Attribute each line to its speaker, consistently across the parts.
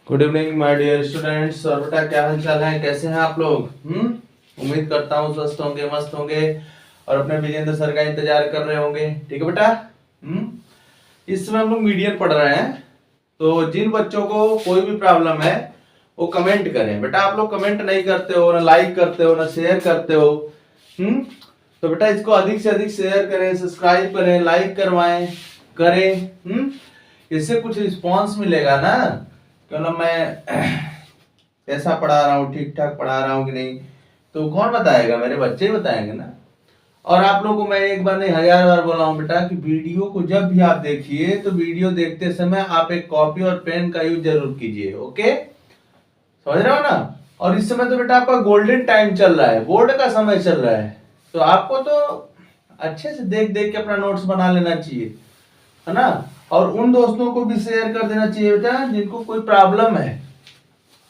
Speaker 1: Good evening my dear students. और बेटा क्या हाल चाल है, कैसे हैं आप लोग? उम्मीद करता हूँ स्वस्थ होंगे, मस्त होंगे और अपने विजेंद्र सर का इंतजार कर रहे होंगे। ठीक है बेटा। इस समय हम लोग मीडियन पढ़ रहे हैं, तो जिन बच्चों को कोई भी प्रॉब्लम है वो कमेंट करें। बेटा आप लोग कमेंट नहीं करते हो, ना लाइक करते हो, ना शेयर करते हो। तो बेटा इसको अधिक से अधिक शेयर करें, सब्सक्राइब करें, लाइक करवाएं करें। इससे कुछ रिस्पॉन्स मिलेगा ना, क्यों मैं कैसा पढ़ा रहा हूँ, ठीक ठाक पढ़ा रहा हूँ कि नहीं, तो कौन बताएगा? मेरे बच्चे ही बताएंगे ना। और आप लोगों को मैं एक बार नहीं 1000 बार बोला हूँ बेटा कि वीडियो को जब भी आप देखिए तो वीडियो देखते समय आप एक कॉपी और पेन का यूज जरूर कीजिए। ओके, समझ रहे हो ना? और इस समय तो बेटा आपका गोल्डन टाइम चल रहा है, बोर्ड का समय चल रहा है, तो आपको तो अच्छे से देख देख के अपना नोट्स बना लेना चाहिए, है ना। और उन दोस्तों को भी शेयर कर देना चाहिए बेटा जिनको कोई प्रॉब्लम है,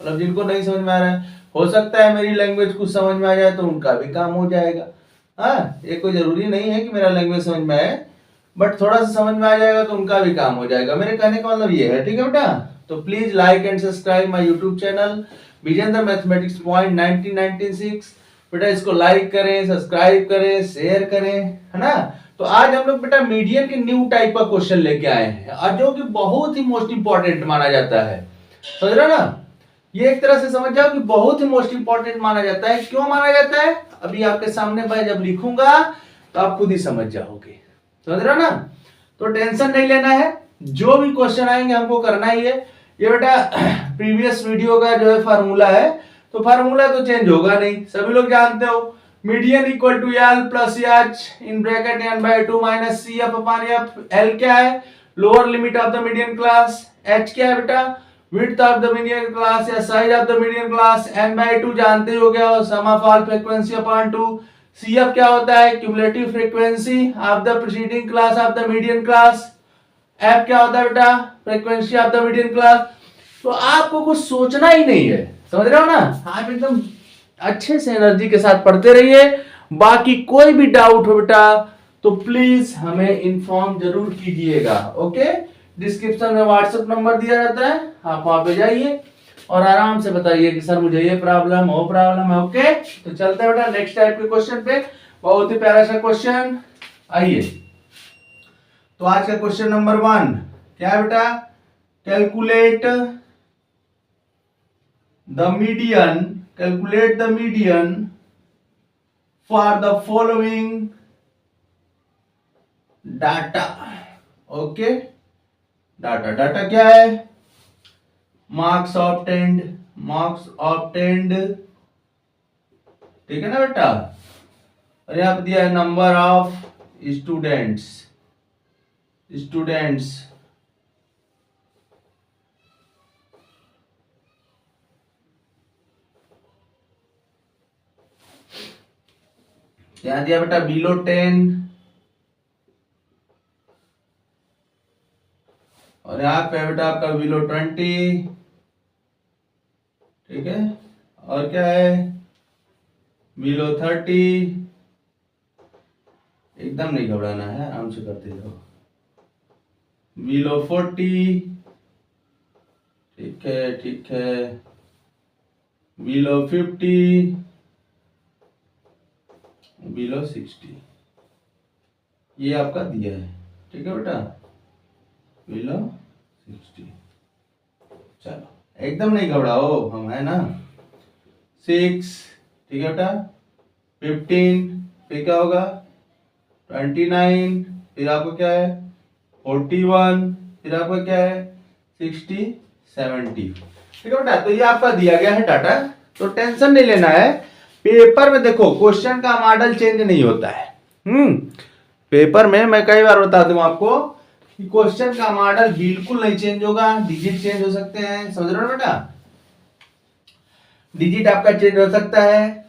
Speaker 1: मतलब जिनको नहीं समझ में आ रहा है। हो सकता है मेरी लैंग्वेज कुछ समझ में आ जाए तो उनका भी काम हो जाएगा। हाँ, ये कोई जरूरी नहीं है कि मेरा लैंग्वेज समझ में आए, बट थोड़ा सा समझ में आ जाएगा तो उनका भी काम हो जाएगा। मेरे कहने का मतलब ये है। ठीक है बेटा, तो please like and subscribe my YouTube channel Vijendra mathematics point 1996। बेटा इसको लाइक करें, सब्सक्राइब करें, शेयर करें, है ना। तो आज हम लोग बेटा मीडियन के न्यू टाइप का क्वेश्चन लेके आए हैं, और जो कि बहुत ही मोस्ट इंपॉर्टेंट माना जाता है। समझ रहे हो ना? ये एक तरह से समझ जाओ कि बहुत ही मोस्ट इंपॉर्टेंट माना जाता है। क्यों माना जाता है अभी आपके सामने मैं जब लिखूंगा तो आप खुद ही समझ जाओगे। समझ रहे हो ना? तो टेंशन नहीं लेना है, जो भी क्वेश्चन आएंगे हमको करना ही है। ये बेटा प्रीवियस वीडियो का जो है फार्मूला है, तो फार्मूला तो चेंज होगा नहीं, सभी लोग जानते हो। Median equal to L plus H in bracket N by 2 minus C F upon F. L क्या है? Lower limit of the median class. H क्या है बेटा? Width of the median class या size of the median class. n by 2 जानते हो क्या? Sum of all frequency upon 2। CF क्या होता है? Cumulative frequency of the preceding class of the median class. F क्या होता है बेटा? Frequency of the median class. तो आपको कुछ सोचना ही नहीं है, समझ रहे हो ना? आप एकदम अच्छे से एनर्जी के साथ पढ़ते रहिए। बाकी कोई भी डाउट हो बेटा तो प्लीज हमें इन्फॉर्म जरूर कीजिएगा। ओके, डिस्क्रिप्शन में व्हाट्सएप नंबर दिया रहता है, आप वहां पे जाइए और आराम से बताइए कि सर मुझे ये प्रॉब्लम वो प्रॉब्लम है। ओके, तो चलते हैं बेटा नेक्स्ट टाइप के क्वेश्चन पे। बहुत ही प्यारा सा क्वेश्चन। आइए, तो आज का क्वेश्चन नंबर 1 क्या है बेटा? Calculate the median for the following data. Okay, data क्या है? मार्क्स ऑब्टेन्ड, ठीक है ना बेटा। और यहाँ पे दिया है नंबर ऑफ स्टूडेंट्स। यहाँ दिया बेटा बिलो 10, और यहाँ पे बेटा आपका बिलो 20। ठीक है, और क्या है? बिलो 30। एकदम नहीं घबराना है, आराम से करते जाओ। बिलो 40। ठीक है। बिलो 50, बिलो 60, ये आपका दिया है। ठीक है बेटा, बिलो 60। चलो एकदम नहीं घबराओ, हम है ना। 6, ठीक है बेटा। 15, फिर क्या होगा? 29, फिर आपको क्या है? 41, फिर आपका क्या है? 60, 70। ठीक है बेटा, तो ये आपका दिया गया है डाटा, तो टेंशन नहीं लेना है। पेपर में देखो क्वेश्चन का मॉडल चेंज नहीं होता है। पेपर में मैं कई बार बता दूं आपको कि क्वेश्चन का मॉडल बिल्कुल नहीं चेंज होगा। डिजिट चेंज हो सकते हैं, समझ रहे हो बेटा? डिजिट आपका चेंज हो सकता है।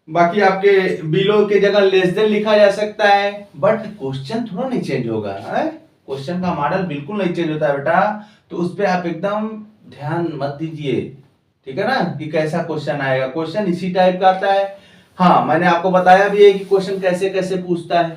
Speaker 1: बाकी आपके बिलो के जगह लेस देन लिखा जा सकता है, बट क्वेश्चन थोड़ा नहीं चेंज होगा। क्वेश्चन का मॉडल बिल्कुल नहीं चेंज होता है बेटा, तो उस पर आप एकदम ध्यान मत दीजिए। ठीक है ना, कि कैसा क्वेश्चन आएगा। क्वेश्चन इसी टाइप का आता है। हाँ, मैंने आपको बताया भी है कि क्वेश्चन कैसे कैसे पूछता है।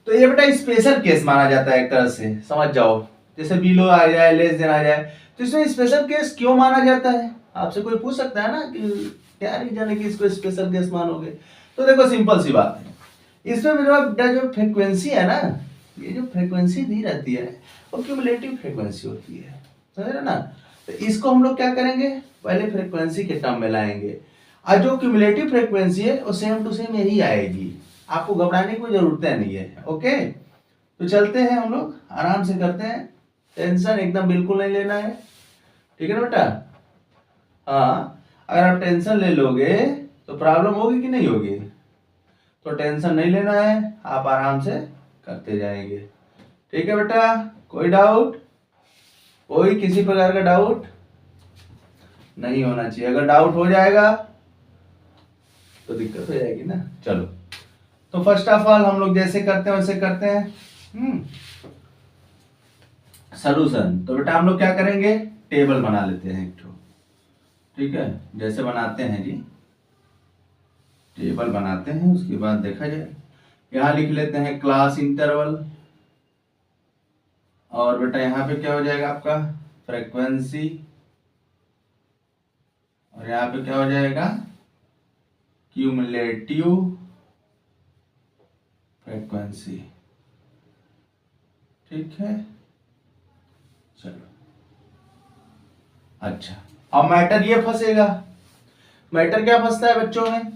Speaker 1: तो ये बेटा स्पेशल केस माना जाता है एक तरह से, समझ जाओ। जैसे बिलो आ जाए, लेस देन आ जाए, तो इसमें स्पेशल केस क्यों माना जाता है? आपसे कोई पूछ सकता है ना कि क्या रीजन है कि इसको स्पेशल केस मानोगे? तो देखो सिंपल सी बात है, इसमें मेरा जो फ्रीक्वेंसी है ना, ये जो फ्रीक्वेंसी दी रहती है वो क्यूमुलेटिव फ्रीक्वेंसी होती है, समझ रहे ना? तो इसको हम लोग क्या करेंगे, पहले फ्रीक्वेंसी के टर्म में लाएंगे, और जो क्यूमुलेटिव फ्रीक्वेंसी है वो सेम टू सेम यही आएगी, आपको घबराने की कोई जरूरत नहीं है। ओके, तो चलते हैं हम लोग, आराम से करते हैं, टेंशन एकदम बिल्कुल नहीं लेना है, ठीक है ना बेटा? हाँ, अगर आप टेंशन ले लोगे तो प्रॉब्लम होगी कि नहीं होगी? तो टेंशन नहीं लेना है, आप आराम से करते जाएंगे, ठीक है बेटा? कोई डाउट, कोई किसी प्रकार का डाउट नहीं होना चाहिए, अगर डाउट हो जाएगा तो दिक्कत हो जाएगी ना। चलो, तो फर्स्ट ऑफ ऑल हम लोग जैसे करते हैं वैसे करते हैं। सॉल्यूशन, तो बेटा हम लोग क्या करेंगे, टेबल बना लेते हैं एक ठो, ठीक है? जैसे बनाते हैं जी, टेबल बनाते हैं, उसके बाद देखा जाए, यहाँ लिख लेते हैं क्लास इंटरवल, और बेटा यहाँ पे क्या हो जाएगा आपका फ्रीक्वेंसी, और यहाँ पे क्या हो जाएगा क्यूमुलेटिव फ्रीक्वेंसी, ठीक है? चलो, अच्छा, अब मैटर ये फंसेगा, मैटर क्या फंसता है बच्चों में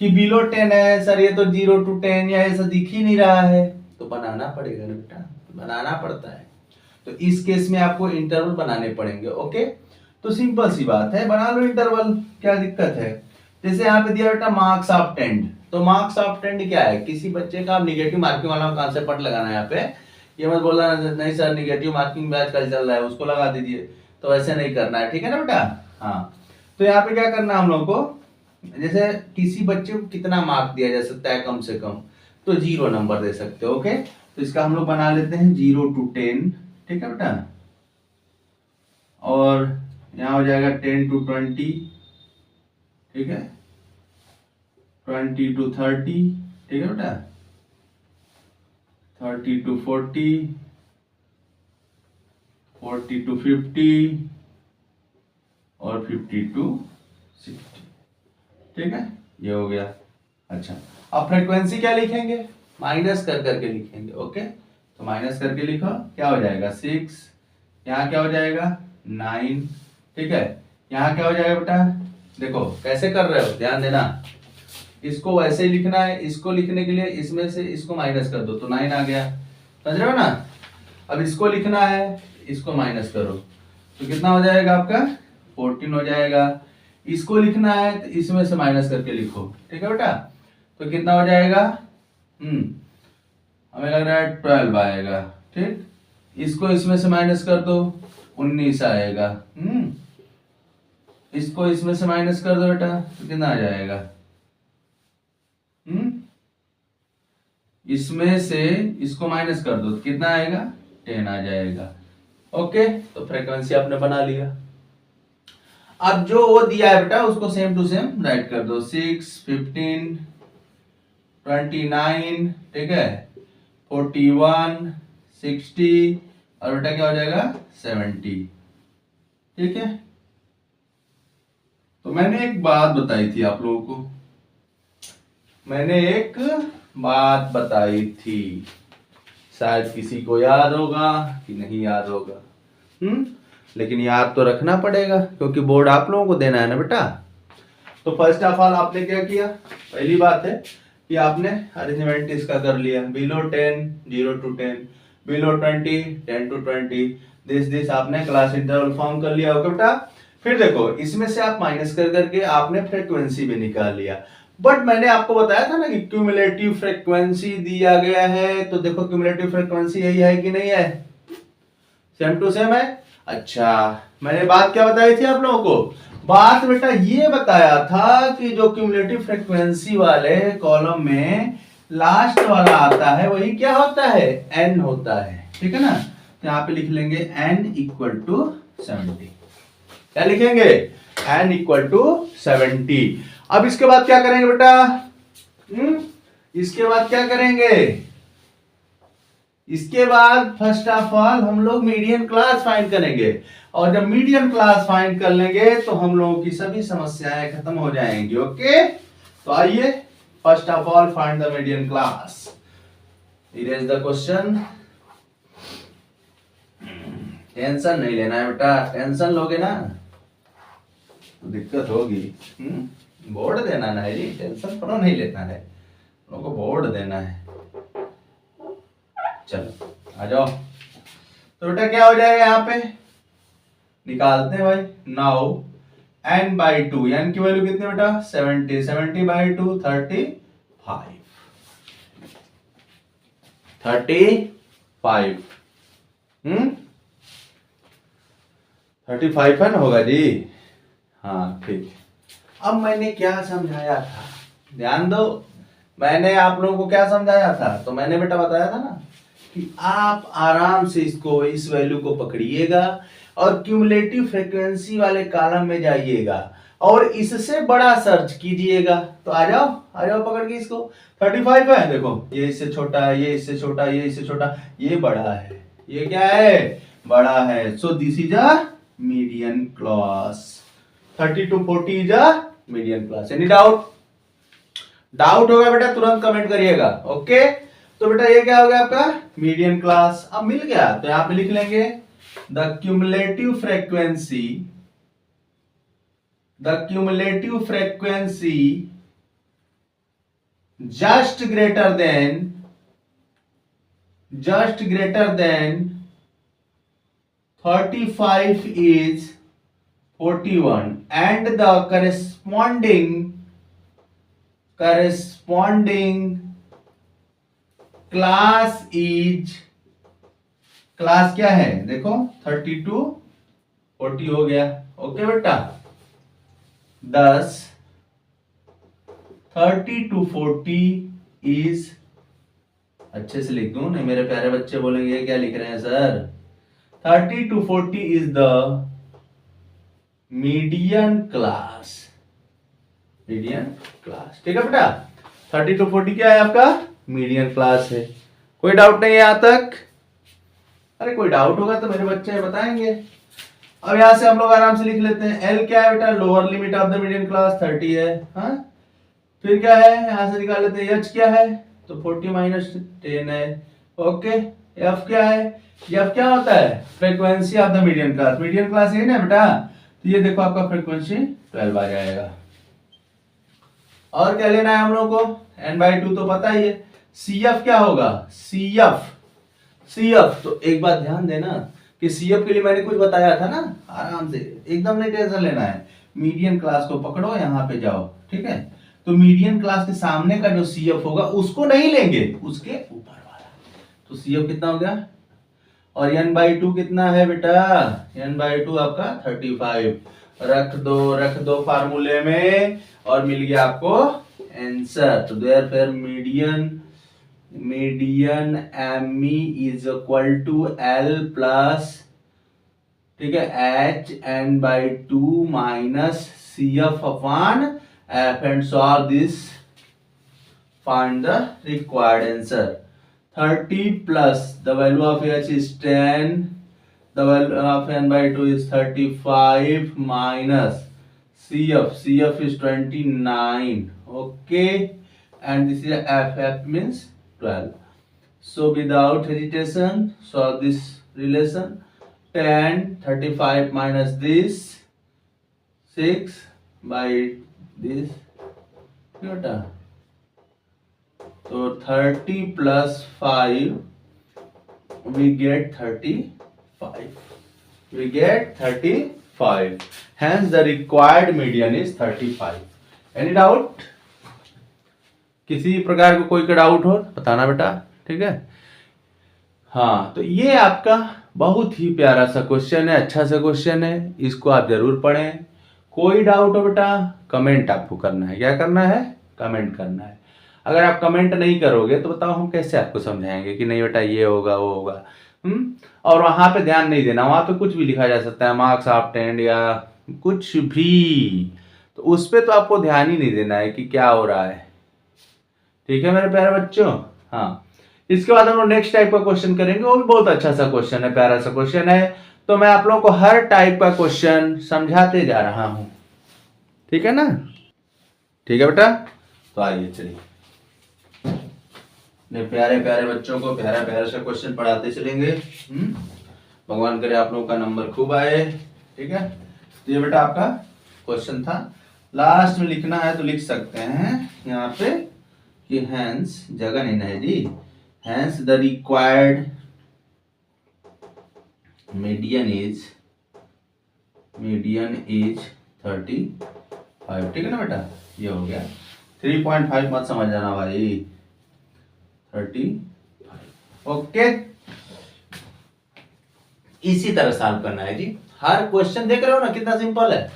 Speaker 1: कि बिलो 10 है सर, ये तो 0 to 10 या ऐसा दिख ही नहीं रहा है, तो बनाना पड़ेगा ना बेटा, बनाना पड़ता है। तो इस केस में आपको इंटरवल बनाने पड़ेंगे। ओके, तो सिंपल सी बात है, बना लो इंटरवल, क्या दिक्कत है? जैसे यहाँ पे दिया बेटा मार्क्स ऑफ 10, तो मार्क्स ऑफ 10 क्या है, किसी बच्चे का निगेटिव मार्किंग वाला कॉन्सेप्ट लगाना है यहाँ पे, ये मत बोलना नहीं सर निगेटिव मार्किंग बैच का चल रहा है उसको लगा दीजिए, तो ऐसे नहीं करना है, ठीक है ना बेटा? हाँ, तो यहाँ पे क्या करना है हम लोग को, जैसे किसी बच्चे को कितना मार्क दिया जा सकता है कम से कम, तो 0 नंबर दे सकते हो। ओके, तो इसका हम लोग बना लेते हैं 0 to 10, ठीक है बेटा? और यहाँ हो जाएगा 10 to 20, ठीक है? 20 to 30, ठीक है बेटा? 30 to 40, 40 to 50 और 50 to 60, ठीक है? ये हो गया। अच्छा, अब फ्रीक्वेंसी क्या लिखेंगे, माइनस कर करके लिखेंगे। ओके, तो माइनस करके लिखो, क्या हो जाएगा 6, यहाँ क्या हो जाएगा 9, ठीक है? यहाँ क्या हो जाएगा बेटा, देखो कैसे कर रहे हो, ध्यान देना, इसको वैसे ही लिखना है, इसको लिखने के लिए इसमें से इसको माइनस कर दो तो 9 आ गया, समझ रहे हो ना? अब इसको लिखना है, इसको माइनस करो तो कितना हो जाएगा आपका 14 हो जाएगा, इसको लिखना है तो इसमें से माइनस करके लिखो, ठीक है बेटा? तो कितना हो जाएगा, हमें लग रहा है 12 आएगा, ठीक? इसको इसमें से माइनस कर दो 19 आएगा, इसको इसमें से माइनस कर दो बेटा तो कितना आ जाएगा, इसमें से इसको माइनस कर दो तो कितना आएगा 10 आ जाएगा। ओके, तो फ्रीक्वेंसी आपने बना लिया। अब जो वो दिया है बेटा उसको सेम टू सेम राइट कर दो, 6, 15, 29, ठीक है, 41, 60 और बेटा क्या हो जाएगा 70, ठीक है? तो मैंने एक बात बताई थी आप लोगों को, मैंने एक बात बताई थी, शायद किसी को याद होगा कि नहीं याद होगा, लेकिन याद तो रखना पड़ेगा क्योंकि बोर्ड आप लोगों को देना है ना बेटा। तो फर्स्ट ऑफ ऑल आपने क्या किया, पहली बात है कि आपने अरेंजमेंट इसका कर लिया, below 10 0 to 10, below 20 10 to 20, this आपने क्लास इंटरवल फॉर्म कर लिया। ओके बेटा, फिर देखो इसमें से आप माइनस कर करके आपने फ्रीक्वेंसी भी निकाल लिया, बट मैंने आपको बताया था ना कि क्यूमुलेटिव फ्रीक्वेंसी दिया गया है, तो देखो क्यूमुलेटिव फ्रीक्वेंसी यही है कि नहीं है, सेम टू सेम है। अच्छा, मैंने बात क्या बताई थी आप लोगों को, बात बेटा ये बताया था कि जो क्यूमुलेटिव फ्रीक्वेंसी वाले कॉलम में लास्ट वाला आता है वही क्या होता है, n होता है, ठीक है ना? तो यहाँ पे लिख लेंगे n इक्वल टू 70, क्या लिखेंगे n इक्वल टू 70। अब इसके बाद क्या करेंगे बेटा, इसके बाद क्या करेंगे, इसके बाद फर्स्ट ऑफ ऑल हम लोग मीडियन क्लास फाइंड करेंगे, और जब मीडियन क्लास फाइंड कर लेंगे तो हम लोगों की सभी समस्याएं खत्म हो जाएंगी। ओके, तो आइए first of all find the median class. Erase the question. Tension नहीं लेना है बेटा, टेंशन लोगे ना तो दिक्कत होगी। बोर्ड देना ना है जी, टेंशन थोड़ा नहीं लेना है, लोगों को बोर्ड देना है। चलो आ जाओ। तो बेटा क्या हो जाएगा यहाँ पे, निकालते हैं भाई। Now n by two, n की वैल्यू कितनी बेटा 70, 70 बाई टू 35, 35 35 है ना होगा जी। हाँ ठीक। अब मैंने क्या समझाया था, ध्यान दो। मैंने आप लोगों को क्या समझाया था, तो मैंने बेटा बताया था ना कि आप आराम से इसको, इस वैल्यू को पकड़िएगा और क्यूमुलेटिव फ्रीक्वेंसी वाले कॉलम में जाइएगा और इससे बड़ा सर्च कीजिएगा। तो आ जाओ पकड़ के इसको। 35 है, देखो ये इससे छोटा है, ये इससे छोटा, ये इससे छोटा, ये बड़ा है, ये क्या है बड़ा है। So this is a median class. 30 to 40 is a median class. Any doubt? Doubt होगा बेटा तुरंत कमेंट करिएगा। ओके, तो बेटा ये क्या हो गया आपका मीडियन क्लास। अब मिल गया तो यहां पे लिख लेंगे the cumulative frequency just greater than 35 is 41 and the corresponding class is, class क्या है देखो 30 to 40 हो गया। ओके बेटा, 10 30 to 40 is, अच्छे से लिख दूं नहीं मेरे प्यारे बच्चे बोलेंगे क्या लिख रहे हैं sir. 30 to 40 is the median class. ठीक है बेटा, 30 to 40 क्या है आपका मीडियन क्लास है। कोई डाउट नहीं है यहां तक? अरे कोई डाउट होगा तो मेरे बच्चे बताएंगे। अब यहां से हम लोग आराम से लिख लेते हैं। एल क्या है बेटा, lower limit of the median class 30 है। हाँ, फिर क्या है यहां से निकाल लेते हैं। एच क्या है तो 40 माइनस 10 है। ओके, एफ क्या है, एफ क्या होता है frequency of the median class. Median class है ना बेटा, तो ये देखो आपका फ्रीक्वेंसी 12 आ जाएगा। और क्या लेना है हम लोग को, n/2 तो पता ही है। सी एफ क्या होगा, सी एफ तो एक बात ध्यान देना कि सी एफ के लिए मैंने कुछ बताया था ना, आराम से एकदम नहीं टेंशन लेना है। मीडियन क्लास को पकड़ो, यहाँ पे जाओ, ठीक है। तो मीडियन क्लास के सामने का जो सी एफ होगा उसको नहीं लेंगे, उसके ऊपर वाला। तो सी एफ कितना हो गया, और n/2 कितना है बेटा, n/2 आपका 35। रख दो फार्मूले में और मिल गया आपको आंसर। तो therefore median ME is equal to L plus, ठीक है, H n/2 minus CF upon F and solve this, find the required answer. 30 plus the value of H is 10, the value of n/2 is 35 minus CF is 29. Okay, and this is FF means 12. So without hesitation solve this relation. 10 35 minus this 6 by this, बेटा तो 30 plus 5 we get 35. Hence the required median is 35. Any doubt? किसी प्रकार को कोई का doubt हो बताना बेटा, ठीक है। हाँ, तो ये आपका बहुत ही प्यारा सा क्वेश्चन है, अच्छा सा क्वेश्चन है, इसको आप जरूर पढ़ें। कोई डाउट हो बेटा कमेंट आपको करना है। क्या करना है, कमेंट करना है। अगर आप कमेंट नहीं करोगे तो बताओ हम कैसे आपको समझाएंगे कि नहीं बेटा ये होगा वो होगा। और वहां पे ध्यान नहीं देना, वहां पे कुछ भी लिखा जा सकता है, मार्क्स ऑब्टेन्ड या कुछ भी, तो उस पे तो आपको ध्यान ही नहीं देना है कि क्या हो रहा है। ठीक है मेरे प्यारे बच्चों। हाँ, इसके बाद हम लोग नेक्स्ट टाइप का क्वेश्चन करेंगे, वो भी बहुत अच्छा सा क्वेश्चन है, प्यारा सा क्वेश्चन है। तो मैं आप लोगों को हर टाइप का क्वेश्चन समझाते जा रहा हूं, ठीक है ना? ठीक है बेटा, तो आइए चलिए अपने प्यारे प्यारे बच्चों को प्यारा प्यारा सा क्वेश्चन पढ़ाते चलेंगे। भगवान करे आप लोगों का नंबर खूब आए, ठीक है? तो ये बेटा आपका क्वेश्चन था, लास्ट में लिखना है तो लिख सकते हैं यहाँ पे कि हैंस, जगह नहीं है जी, hence the required median is 35, ठीक है ना बेटा? ये हो गया, 3.5 मत समझ जाना भाई, 35। ओके, इसी तरह सॉल्व करना है जी। हर क्वेश्चन देख रहे हो ना कितना सिंपल है,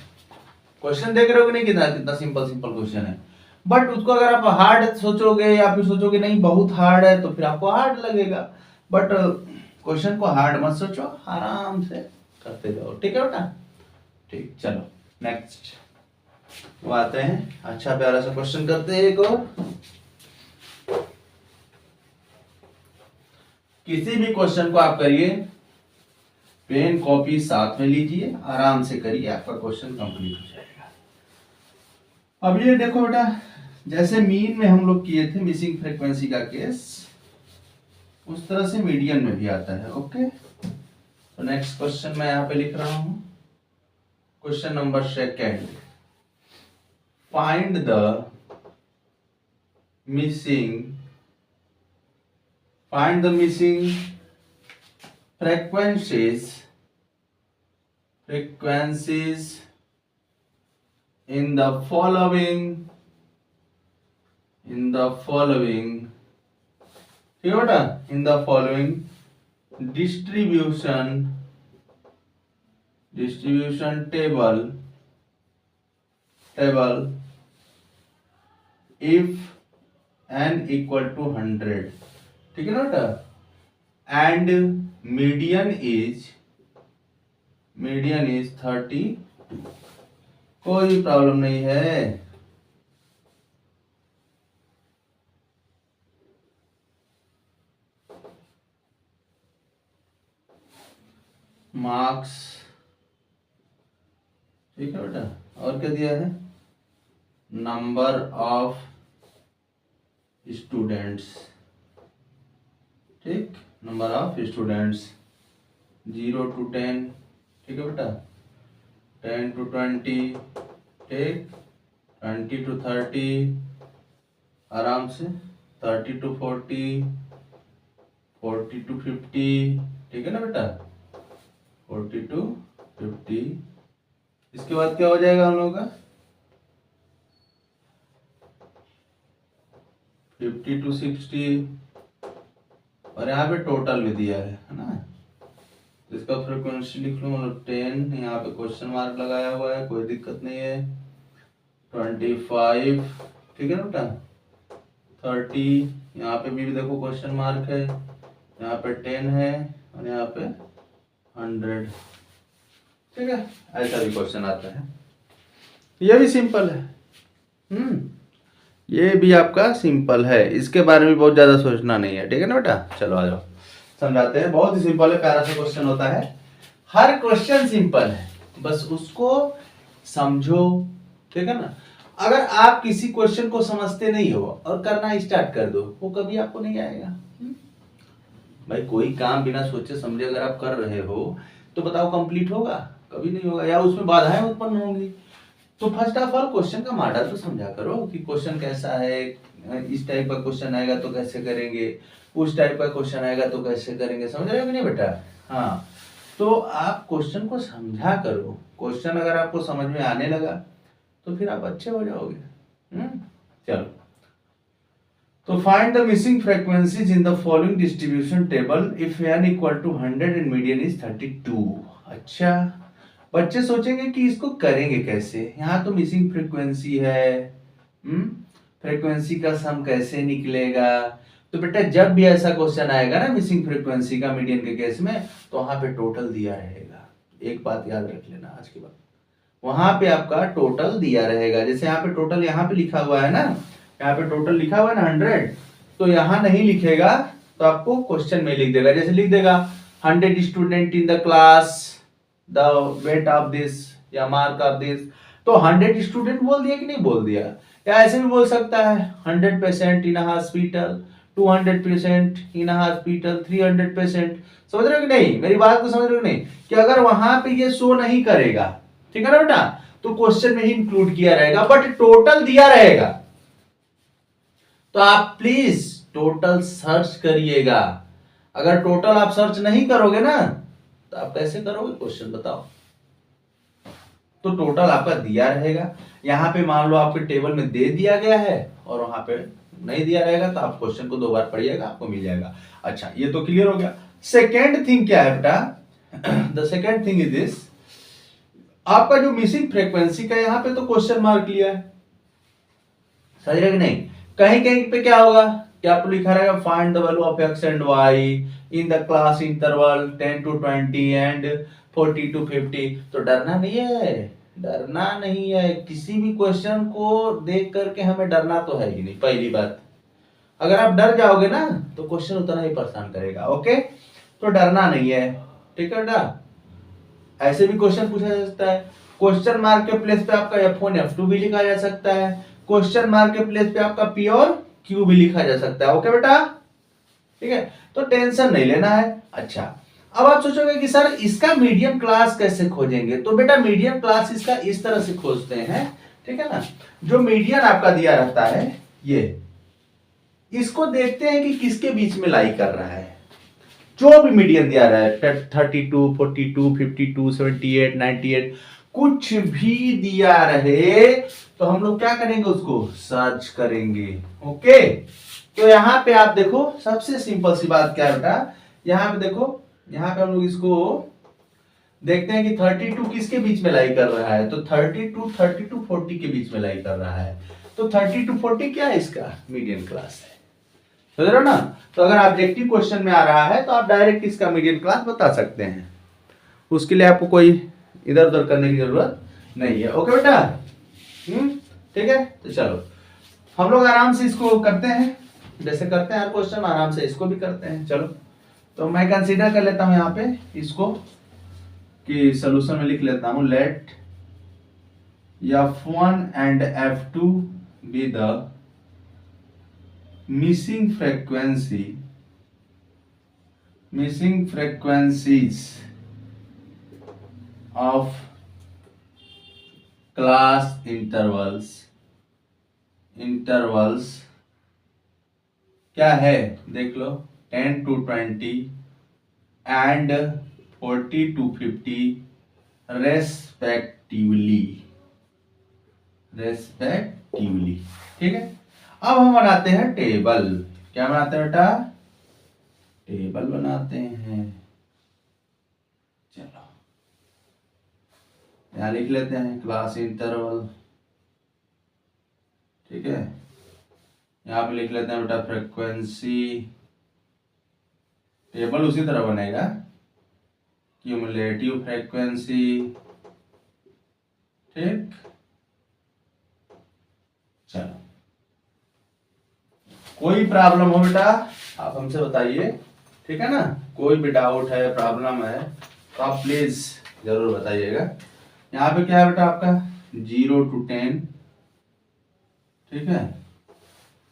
Speaker 1: क्वेश्चन देख रहे हो कि नहीं, कितना कितना सिंपल सिंपल क्वेश्चन है। बट उसको अगर आप हार्ड सोचोगे या फिर सोचोगे नहीं बहुत हार्ड है तो फिर आपको हार्ड लगेगा। बट क्वेश्चन को हार्ड मत सोचो, आराम से करते जाओ, ठीक है बेटा? ठीक, चलो नेक्स्ट वो आते हैं, अच्छा प्यारा सा क्वेश्चन करते हैं एक और। किसी भी क्वेश्चन को आप करिए, पेन कॉपी साथ में लीजिए, आराम से करिए, आपका क्वेश्चन कंप्लीट हो जाएगा। अब ये देखो बेटा, जैसे मीन में हम लोग किए थे मिसिंग फ्रीक्वेंसी का केस, उस तरह से मीडियन में भी आता है। ओके, तो नेक्स्ट क्वेश्चन मैं यहाँ पे लिख रहा हूं, question number 2, find the missing frequencies in the following ठीक है बेटा, in the following distribution table if n equal to 100, ठीक है ना बेटा? and median is 30, कोई प्रॉब्लम नहीं है। मार्क्स, ठीक है बेटा? और क्या दिया है? नंबर ऑफ स्टूडेंट्स, ठीक, नंबर ऑफ स्टूडेंट्स 0 to 10, ठीक है बेटा? 10 to 20, ठीक, 20 to 30, आराम से 30 to 40, 40 to 50, ठीक है ना बेटा? 40 to 50। इसके बाद क्या हो जाएगा हम लोगों का? 50 to 60, और यहाँ पे टोटल भी दिया है ना? तो इसका फ्रीक्वेंसी लिख लो, मतलब 10, यहाँ पे क्वेश्चन मार्क लगाया हुआ है, कोई दिक्कत नहीं है। 25, ठीक है ना बेटा? 30, यहाँ पे भी देखो क्वेश्चन मार्क है, यहाँ पे 10 है और यहाँ पे 100, ठीक है? ऐसा भी क्वेश्चन आता है, ये भी सिंपल है। ये भी आपका सिंपल है, इसके बारे में बहुत ज्यादा सोचना नहीं है, ठीक है ना बेटा? चलो आ जाओ समझाते हैं, बहुत ही सिंपल है, प्यारा सा क्वेश्चन होता है। हर क्वेश्चन सिंपल है, बस उसको समझो, ठीक है ना? अगर आप किसी क्वेश्चन को समझते नहीं हो और करना स्टार्ट कर दो, वो कभी आपको नहीं आएगा। भाई कोई काम बिना सोचे समझे अगर आप कर रहे हो तो बताओ कंप्लीट होगा? कभी नहीं होगा, या उसमें बाधाएं उत्पन्न होंगी। तो फर्स्ट ऑफ ऑल क्वेश्चन का मॉडल तो समझा करो कि क्वेश्चन कैसा है, इस टाइप का क्वेश्चन आएगा तो कैसे करेंगे, उस टाइप का क्वेश्चन आएगा तो कैसे करेंगे, समझ रहे हो कि नहीं बेटा? हाँ, तो आप क्वेश्चन को समझा करो, क्वेश्चन अगर आपको समझ में आने लगा तो फिर आप अच्छे हो जाओगे। चलो, तो find the missing frequencies in the following distribution table if n equal to 100 and median is 32। अच्छा, बच्चे सोचेंगे कि इसको करेंगे कैसे, यहाँ तो मिसिंग फ्रीक्वेंसी है, फ्रीक्वेंसी का सम कैसे निकलेगा? तो बेटा जब भी ऐसा क्वेश्चन आएगा ना मिसिंग फ्रीक्वेंसी का मीडियन के केस में, तो वहां पे टोटल दिया रहेगा। एक बात याद रख लेना आज के बाद, वहां पे आपका टोटल दिया रहेगा। जैसे यहाँ पे टोटल यहाँ पे लिखा हुआ है ना, यहाँ पे टोटल लिखा हुआ है ना 100, तो यहाँ नहीं लिखेगा तो आपको क्वेश्चन में लिख देगा, जैसे लिख देगा 100 student in the class, the weight of this या मार्क ऑफ दिस, तो 100 स्टूडेंट बोल दिया कि नहीं बोल दिया, या ऐसे भी बोल सकता है 100% इन हॉस्पिटल, 200% इन हॉस्पिटल, 300%। समझ रहे हो कि नहीं, मेरी बात को समझ रहे हो कि नहीं, कि अगर वहां पे ये शो नहीं करेगा, ठीक है ना बेटा, तो क्वेश्चन में ही इंक्लूड किया रहेगा, बट टोटल दिया रहेगा, तो आप प्लीज टोटल सर्च करिएगा। अगर टोटल आप सर्च नहीं करोगे ना, तो आप कैसे करोगे क्वेश्चन बताओ। तो टोटल आपका दिया रहेगा, यहां पे मान लो आपके टेबल में दे दिया गया है और वहां पे नहीं दिया रहेगा, तो आप क्वेश्चन को 2 बार पढ़िएगा, आपको मिल जाएगा। अच्छा, ये तो क्लियर हो गया। सेकेंड थिंग क्या है बेटा, the second thing is this, आपका जो मिसिंग फ्रीक्वेंसी का यहां पे तो क्वेश्चन मार्क लिया है, समझ रहे कि नहीं, कहीं कहीं पे क्या होगा, क्या आपको लिखा रहेगा find the value of x and y in the class interval 10 to 20 and 40 to 50। तो डरना नहीं है, डरना नहीं है, किसी भी क्वेश्चन को देख करके हमें डरना तो है ही नहीं। पहली बात, अगर आप डर जाओगे ना तो क्वेश्चन उतना ही परेशान करेगा। ओके, तो डरना नहीं है, ठीक है बेटा। ऐसे भी क्वेश्चन पूछा जा सकता है, क्वेश्चन मार्क के प्लेस पे आपका F1 F2 भी लिखा जा सकता है, क्वेश्चन मार्क के प्लेस पे आपका P और Q भी लिखा जा सकता है। ओके बेटा, ठीक है, तो टेंशन नहीं लेना है। अच्छा, अब आप सोचोगे कि सर इसका मीडियम क्लास कैसे खोजेंगे, तो बेटा मीडियम क्लास इसका इस तरह से खोजते हैं, ठीक है ना। जो मीडियन आपका दिया रहता है, ये इसको देखते हैं कि किसके बीच में लाई कर रहा है। जो भी मीडियन दिया रहा है 32, 42, 52, 78, 98, कुछ भी दिया रहे तो हम लोग क्या करेंगे, उसको सर्च करेंगे। ओके, तो यहां पे आप देखो, सबसे सिंपल सी बात क्या है बेटा, यहां पे देखो, यहां पे हम लोग इसको देखते हैं कि 32 किसके बीच में लाई कर रहा है, तो 32 40 के बीच में लाई कर रहा है, तो 32 40 क्या है, इसका मीडियन क्लास है, समझ रहे हो ना। तो अगर ऑब्जेक्टिव क्वेश्चन में आ रहा है तो आप डायरेक्ट इसका मीडियन क्लास बता सकते हैं, उसके लिए आपको कोई इधर उधर करने की जरूरत नहीं है। ओके बेटा, ठीक है, तो चलो हम लोग आराम से इसको करते हैं, जैसे करते हैं हर क्वेश्चन आराम से इसको भी करते हैं। चलो, तो मैं कंसीडर कर लेता हूं यहाँ पे इसको कि सोल्यूशन में लिख लेता हूं, late F1 and F2 be the missing frequencies of class intervals क्या है, देख लो, 10 to 20 and 40 to 50 रेस्पेक्टिवली, ठीक है। अब हम बनाते हैं टेबल, क्या बनाते हैं बेटा, टेबल बनाते हैं। चलो यहां लिख लेते हैं क्लास इंटरवल, ठीक है, यहां पे लिख लेते हैं बेटा फ्रीक्वेंसी, टेबल उसी तरह बनेगा, क्यूमुलेटिव फ्रीक्वेंसी, ठीक। चलो, कोई प्रॉब्लम हो बेटा आप हमसे बताइए, ठीक है ना, कोई भी डाउट है, प्रॉब्लम है, तो आप प्लीज जरूर बताइएगा। यहाँ पे क्या है बेटा आपका 0 to 10, ठीक है,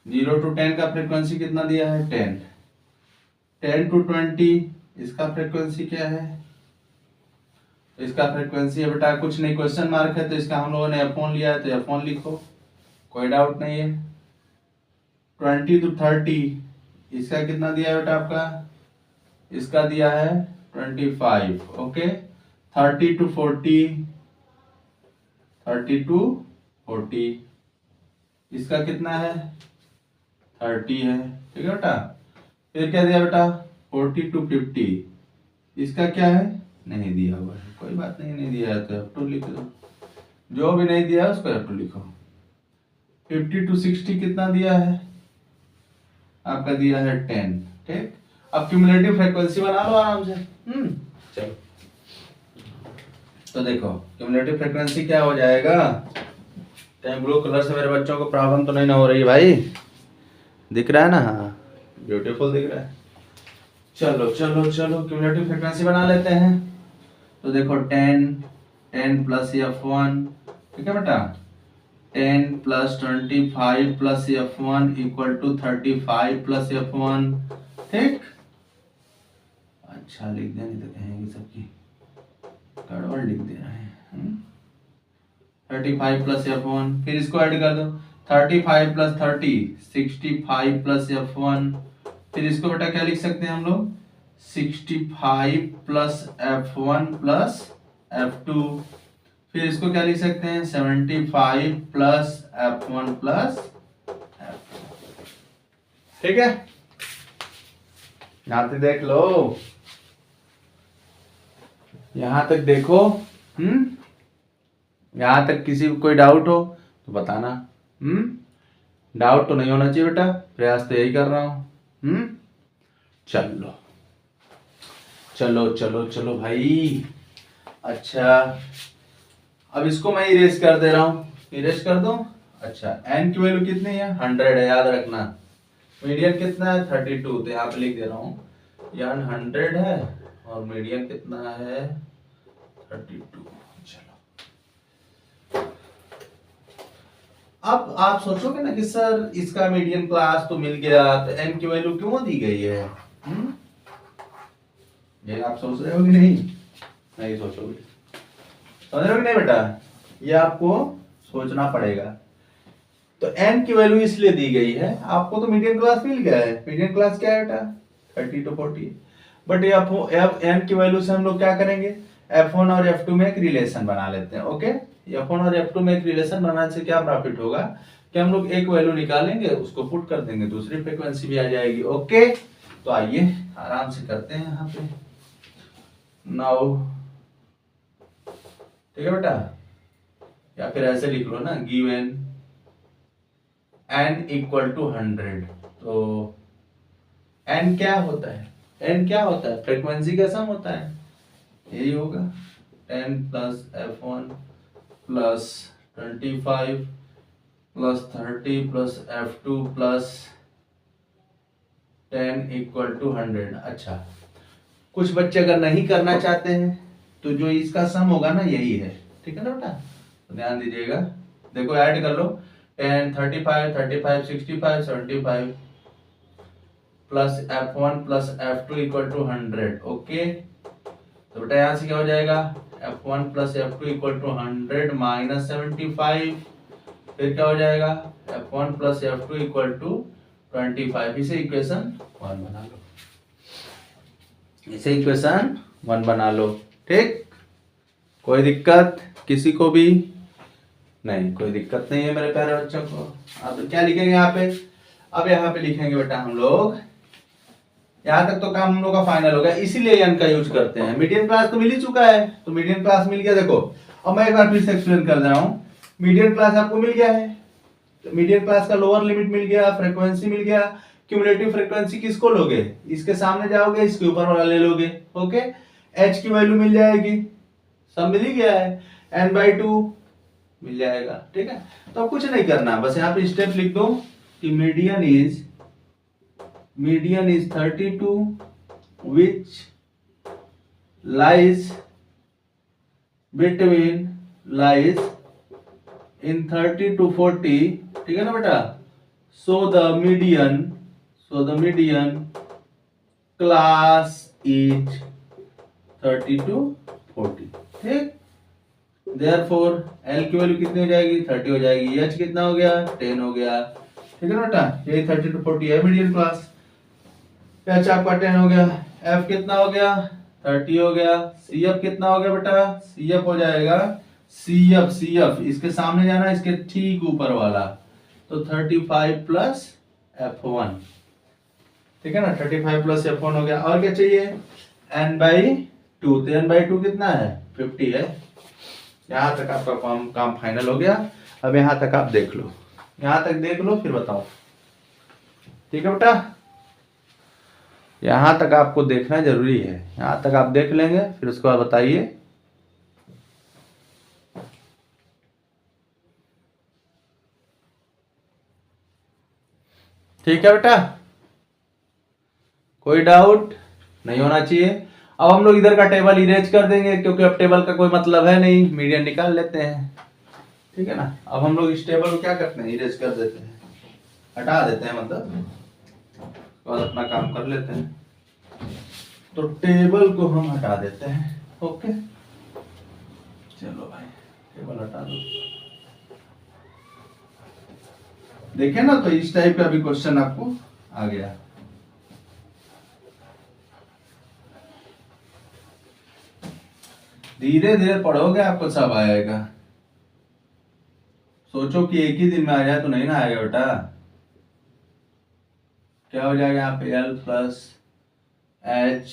Speaker 1: 0 to 10 का फ्रीक्वेंसी कितना दिया है 10, 10 to 20 इसका फ्रीक्वेंसी क्या है, इसका फ्रीक्वेंसी है बेटा कुछ नहीं, क्वेश्चन मार्क है तो इसका हम लोगों ने F1 लिया है तो F1 लिखो, कोई डाउट नहीं है। 20 to 30 इसका कितना दिया है बेटा आपका, इसका दिया है 25, ओके। 30 to 40 इसका कितना है 30 है, ठीक है बेटा। फिर क्या दिया बेटा 40 to 50 इसका क्या है, नहीं दिया हुआ है, कोई बात नहीं, नहीं दिया है तो F2 लिख दो, जो भी नहीं दिया है उसको F2 लिखो। 50 to 60 कितना दिया है आपका, दिया है 10, ठीक। अब क्यूमुलेटिव फ्रीक्वेंसी बना लो आराम से। चलो, तो देखो क्यूमुलेटिव फ्रीक्वेंसी क्या हो जाएगा, कहीं ब्लू कलर से मेरे बच्चों को प्रॉब्लम तो नहीं ना हो रही है भाई, दिख रहा है ना, हाँ ब्यूटीफुल दिख रहा है। चलो चलो चलो क्यूमुलेटिव फ्रीक्वेंसी बना लेते हैं। तो देखो 10 प्लस F1, ठीक है बेटा, 10 plus 25 plus F1 equal to 35 plus F1, ठीक। अच्छा लिख दें, नहीं तो कहेंगे सबकी गड़बड़ लिख दे रहे हैं। 35 प्लस F1, फिर इसको ऐड कर दो, 35 प्लस 30 65 प्लस F1, फिर इसको बेटा क्या लिख सकते हैं हम लोग, 65 प्लस F1 प्लस F2, फिर इसको क्या लिख सकते हैं, 75 प्लस F1 प्लस F2, ठीक है। यहां तक देख लो, यहां तक देखो। यहां तक किसी को कोई डाउट हो तो बताना। डाउट तो नहीं होना चाहिए बेटा, प्रयास तो यही कर रहा हूं। चलो चलो चलो चलो भाई। अच्छा अब इसको मैं इरेज कर दे रहा हूं, इरेज कर दूं। अच्छा n की वैल्यू कितनी है, 100 है, याद रखना। मीडियन कितना है, 32, तो यहाँ पे लिख दे रहा हूं, यान 100 है और मीडियन कितना है, 32। चलो अब आप सोचोगे ना कि सर इसका मीडियन क्लास तो मिल गया, तो n की वैल्यू क्यों दी गई है? ये आप सोच रहे हो कि नहीं? नहीं सोचोगे, समझ रहे हो कि नहीं बेटा? ये आपको सोचना पड़ेगा। तो n की वैल्यू इसलिए दी गई है, आपको तो मीडियन क्लास मिल गया है। मीडियन क्लास क्या है बेटा, 30 to 40। बट ये n की वैल्यू से हम लोग क्या करेंगे, F1 और F2 में एक रिलेशन बना लेते हैं। ओके, F1 और F2 में एक रिलेशन बनाने से क्या प्रॉफिट होगा कि हम लोग एक वैल्यू निकालेंगे, उसको पुट कर देंगे, दूसरी फ्रीक्वेंसी भी आ जाएगी। ओके, तो आइए आराम से करते हैं यहाँ पे नाउ, ठीक है बेटा। या फिर ऐसे लिख लो ना, गिवन n इक्वल टू 100, तो n क्या होता है, n क्या होता है, फ्रीक्वेंसी का सम होता है, यही होगा। 10 plus F1 plus 25 plus 30 plus F2 plus 10 equal to 100। अच्छा, कुछ बच्चे अगर नहीं करना चाहते हैं तो जो इसका सम होगा ना यही है, ठीक है ना बेटा? तो ध्यान दीजिएगा, देखो ऐड कर लो, 10 35 35 65 75 plus F1 plus F2 equal to 100। Okay, तो बेटा यहां से क्या हो जाएगा, F1 plus F2 equal to 100 minus 75, फिर क्या हो जाएगा, F1 plus F2 equal to 25। इसे इक्वेशन 1 बना लो, इसे इक्वेशन 1 बना लो, ठीक। कोई दिक्कत किसी को भी नहीं? कोई दिक्कत नहीं है मेरे प्यारे बच्चों को। अब क्या लिखेंगे यहाँ पे, अब यहाँ पे लिखेंगे बेटा हम लोग, यहाँ तक तो काम हम लोग का फाइनल हो गया, इसीलिए n का यूज करते हैं। मीडियन क्लास तो मिल ही चुका है, तो मीडियन क्लास मिल गया। देखो अब मैं एक बार फिर से एक्सप्लेन कर रहा हूँ, मीडियन क्लास आपको मिल गया है, तो मीडियन क्लास का लोअर लिमिट मिल गया, फ्रीक्वेंसी मिल गया। क्यूमुलेटिव फ्रीक्वेंसी किसको लोगे, इसके सामने जाओगे, इसके ऊपर वाला ले लोगे। ओके, h की वैल्यू मिल जाएगी, सब मिल ही गया है, n/2 मिल जाएगा, ठीक है। तो अब कुछ नहीं करना, बस यहाँ पे स्टेप लिख दो कि median is 32 which lies in 30 to 40, ठीक है ना बेटा? so the median class is 30 to 40, ठीक। therefore L की वैल्यू कितनी हो जाएगी, 30 हो जाएगी, H कितना हो गया, 10 हो गया, ठीक है ना बेटा? यही 30 to 40 है मीडियन क्लास। H आपका 10 हो गया, F कितना हो गया, 30 हो गया, CF कितना हो गया बेटा, CF हो जाएगा, CF इसके सामने जाना, इसके ठीक ऊपर वाला, तो 35 प्लस F1, ठीक है ना? 35 प्लस F1 हो गया, और क्या चाहिए, n/2, तो n/2 कितना है, 50 है। यहां तक आपका काम फाइनल हो गया। अब यहां तक आप देख लो, यहां तक देख लो फिर बताओ, ठीक है बेटा? यहां तक आपको देखना जरूरी है, यहां तक आप देख लेंगे, फिर उसके बाद बताइए। ठीक है बेटा, कोई डाउट? नहीं होना चाहिए। अब हम लोग इधर का टेबल इरेज कर देंगे क्योंकि अब टेबल का कोई मतलब है नहीं, मीडियन निकाल लेते हैं, ठीक है ना। अब हम लोग इस टेबल को क्या करते हैं, इरेज कर देते हैं, हटा देते हैं, मतलब और अपना काम कर लेते हैं। तो टेबल को हम हटा देते हैं, ओके। चलो भाई टेबल हटा दो। देखे ना, तो इस टाइप का भी क्वेश्चन आपको आ गया। धीरे धीरे पढ़ोगे आपको सब आएगा। सोचो कि एक ही दिन में आ जाए तो नहीं ना आएगा बेटा। क्या हो जाएगा यहाँ पे, L plus H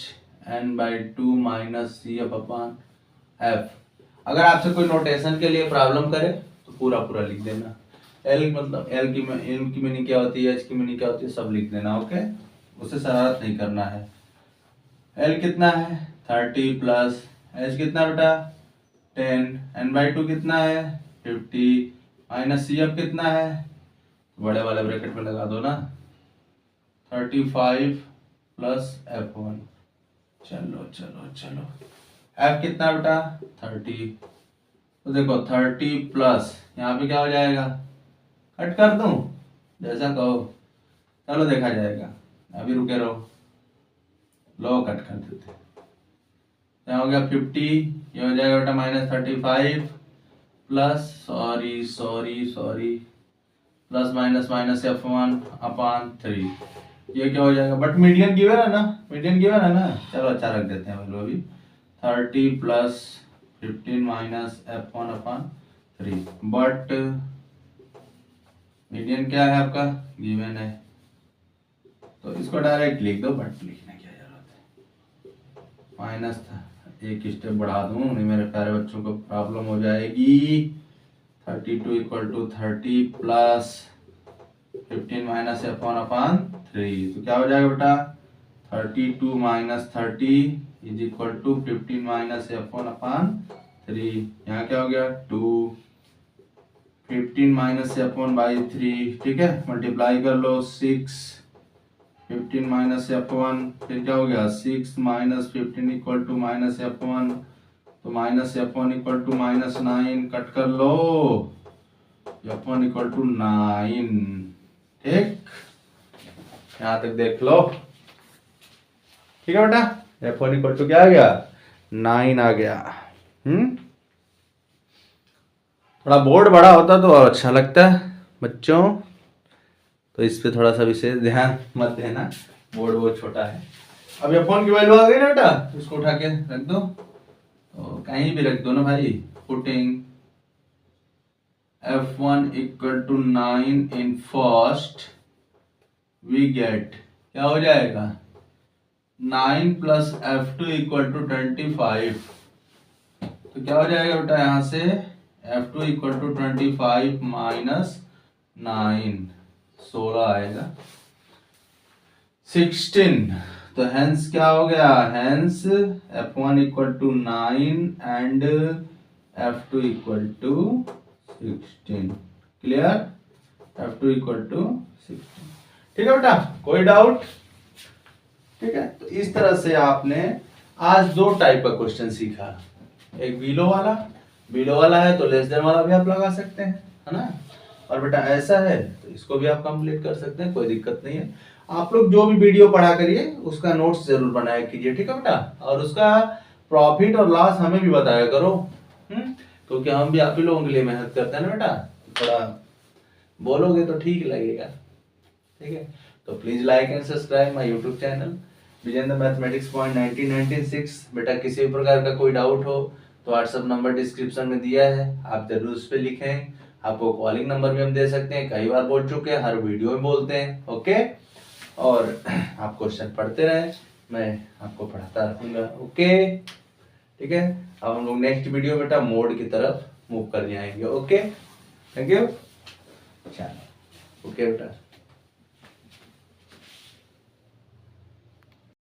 Speaker 1: N by two minus C F upon F. अगर आपसे कोई नोटेशन के लिए प्रॉब्लम करे तो पूरा पूरा लिख देना। एल मतलब एल की मीनिंग क्या होती है, एच की मीनिंग क्या होती है, सब लिख देना, ओके। उससे शरारत नहीं करना है। एल कितना है 30 प्लस एच कितना बेटा 10, एन बाई टू कितना है 50 माइनस सी एफ कितना है, बड़े वाले ब्रैकेट में लगा दो ना 35 प्लस एफ वन। चलो चलो चलो, एफ कितना बेटा 30। तो देखो 30 प्लस यहाँ पे क्या हो जाएगा, कट कर दूं जैसा कहो, चलो देखा जाएगा, अभी रुके रहो, लो कट कर देते। क्या हो गया 50, ये हो जाएगा बेटा minus 35 plus sorry sorry sorry plus minus minus F one upon 3, ये क्या हो जाएगा, बट मीडियन गिवन है ना, मीडियन गिवन है ना, चलो अच्छा रख देते हैं हम लोग अभी 30 plus 15 minus F one upon 3, but median क्या है आपका गिवन है, तो इसको डायरेक्ट लिख दो, बट लिखने की जरूरत है। माइनस था, एक स्टेप बढ़ा दूं नहीं मेरे प्यारे बच्चों को प्रॉब्लम हो जाएगी। 32 equal to 30 plus 15 minus F one upon 3, तो क्या हो जाएगा बेटा 32 minus 30 is equal to 15 minus F one upon 3। यहाँ क्या हो गया 2, 15 माइनस एफ वन बाई 3, ठीक है, मल्टीप्लाई कर लो 6, 15 माइनस एफ वन, फिर क्या हो गया 6 minus 15 equal to minus F one, तो minus F one equal to minus 9, cut कर लो, एफ वन इक्वल टू 9, ठीक, यहां तक देख लो, ठीक है बेटा, एफ वन इक्वल टू क्या आ गया 9 आ गया। थोड़ा बोर्ड बड़ा होता तो अच्छा लगता है बच्चों, तो इस पे थोड़ा सा विशेष ध्यान मत देना, बोर्ड बहुत छोटा है। अब ये फोन की वैल्यू आ गई ना बेटा, इसको उठा के रख दो, तो कहीं भी रख दो ना भाई, putting f1 equal to 9 in first we get, क्या हो जाएगा 9 प्लस f2 इक्वल टू 25, तो क्या हो जाएगा बेटा यहाँ से f2 इक्वल टू 25 माइनस 9, 16 आएगा 16, तो हेंस क्या हो गया, hence f1 equal to 9 and f2 equal to 16, clear, f2 equal to 16, ठीक है बेटा, कोई डाउट, ठीक है। तो इस तरह से आपने आज दो टाइप का क्वेश्चन सीखा, एक बिलो वाला है तो लेस देन वाला भी आप लगा सकते हैं, है ना, और बेटा ऐसा है तो इसको भी आप कंप्लीट कर सकते हैं, कोई दिक्कत नहीं है। आप लोग जो भी वीडियो पढ़ा करिए उसका नोट्स जरूर बनाया कीजिए, ठीक है बेटा, और उसका प्रॉफिट और लॉस हमें भी बताया करो, क्योंकि हम भी आप ही लोगों के लिए मेहनत करते हैं ना बेटा, थोड़ा बोलोगे तो ठीक लगेगा, ठीक है। तो please like and subscribe my YouTube channel Vijendra mathematics point 1996। बेटा किसी भी प्रकार का कोई डाउट हो तो व्हाट्सएप नंबर डिस्क्रिप्शन में दिया है, आप जरूर उस पर लिखें। आपको कॉलिंग नंबर भी हम दे सकते हैं, कई बार बोल चुके हैं, हर वीडियो में बोलते हैं, ओके। और आप क्वेश्चन पढ़ते रहें, मैं आपको पढ़ाता रहूंगा, ओके, ठीक है। अब हम लोग नेक्स्ट वीडियो बेटा मोड की तरफ मूव कर जाएंगे, ओके, थैंक यू, चलो, ओके बेटा।